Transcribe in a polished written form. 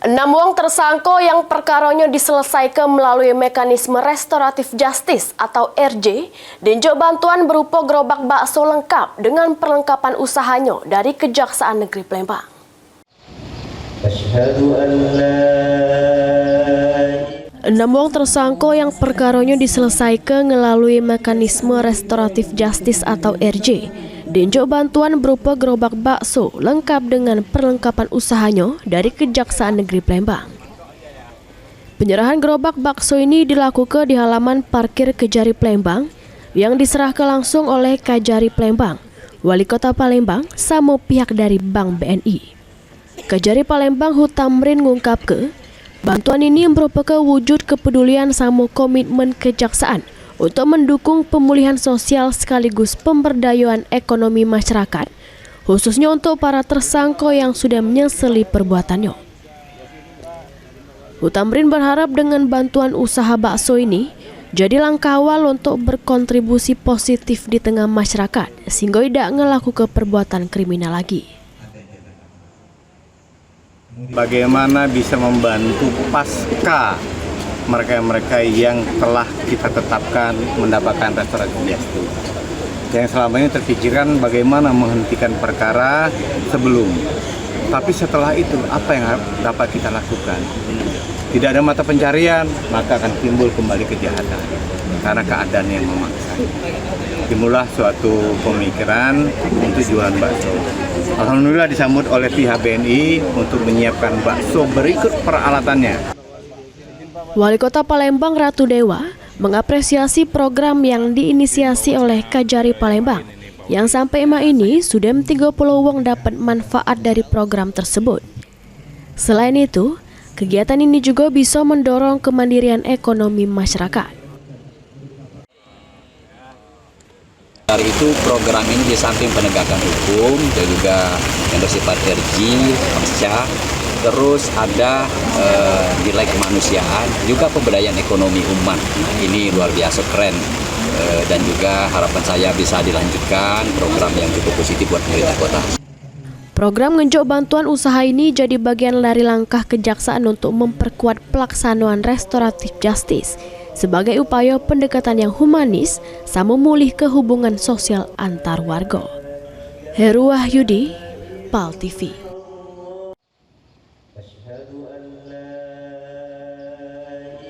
6 wong tersangka yang perkaranya diselesaikan melalui mekanisme restoratif justice atau RJ dinjok bantuan berupa gerobak bakso lengkap dengan perlengkapan usahanya dari Kejaksaan Negeri Palembang. 6 wong tersangka yang perkaranya diselesaikan melalui mekanisme restoratif justice atau RJ dinjok bantuan berupa gerobak bakso lengkap dengan perlengkapan usahanya dari Kejaksaan Negeri Palembang. Penyerahan gerobak bakso ini dilakukan di halaman parkir Kejari Palembang yang diserahkan langsung oleh Kajari Palembang, Wali Kota Palembang, sama pihak dari Bank BNI. Kajari Palembang Hutamrin ngungkapkan, bantuan ini merupakan wujud kepedulian sama komitmen Kejaksaan untuk mendukung pemulihan sosial sekaligus pemberdayaan ekonomi masyarakat, khususnya untuk para tersangka yang sudah menyesali perbuatannya. Hutamrin berharap dengan bantuan usaha bakso ini jadi langkah awal untuk berkontribusi positif di tengah masyarakat sehingga tidak melakukan perbuatan kriminal lagi. Bagaimana bisa membantu pasca mereka-mereka yang telah kita tetapkan mendapatkan restoratif justice. Yang selama ini terpikirkan bagaimana menghentikan perkara sebelum. Tapi setelah itu apa yang dapat kita lakukan? Tidak ada mata pencarian, maka akan timbul kembali kejahatan karena keadaan yang memaksa. Timbullah suatu pemikiran untuk jualan bakso. Alhamdulillah disambut oleh pihak BNI untuk menyiapkan bakso berikut peralatannya. Wali Kota Palembang Ratu Dewa mengapresiasi program yang diinisiasi oleh Kajari Palembang yang sampai ini sudah 30 wong dapat manfaat dari program tersebut. Selain itu, kegiatan ini juga bisa mendorong kemandirian ekonomi masyarakat. Dari itu program ini di samping penegakan hukum dan juga yang bersifat RJ, pasca, terus ada nilai kemanusiaan, juga pemberdayaan ekonomi umat. Nah, ini luar biasa keren dan juga harapan saya bisa dilanjutkan program yang cukup positif buat pemerintah kota. Program ngenjok bantuan usaha ini jadi bagian dari langkah Kejaksaan untuk memperkuat pelaksanaan restoratif justice sebagai upaya pendekatan yang humanis sama memulih hubungan sosial antar warga. Heru Wahyudi, PAL TV.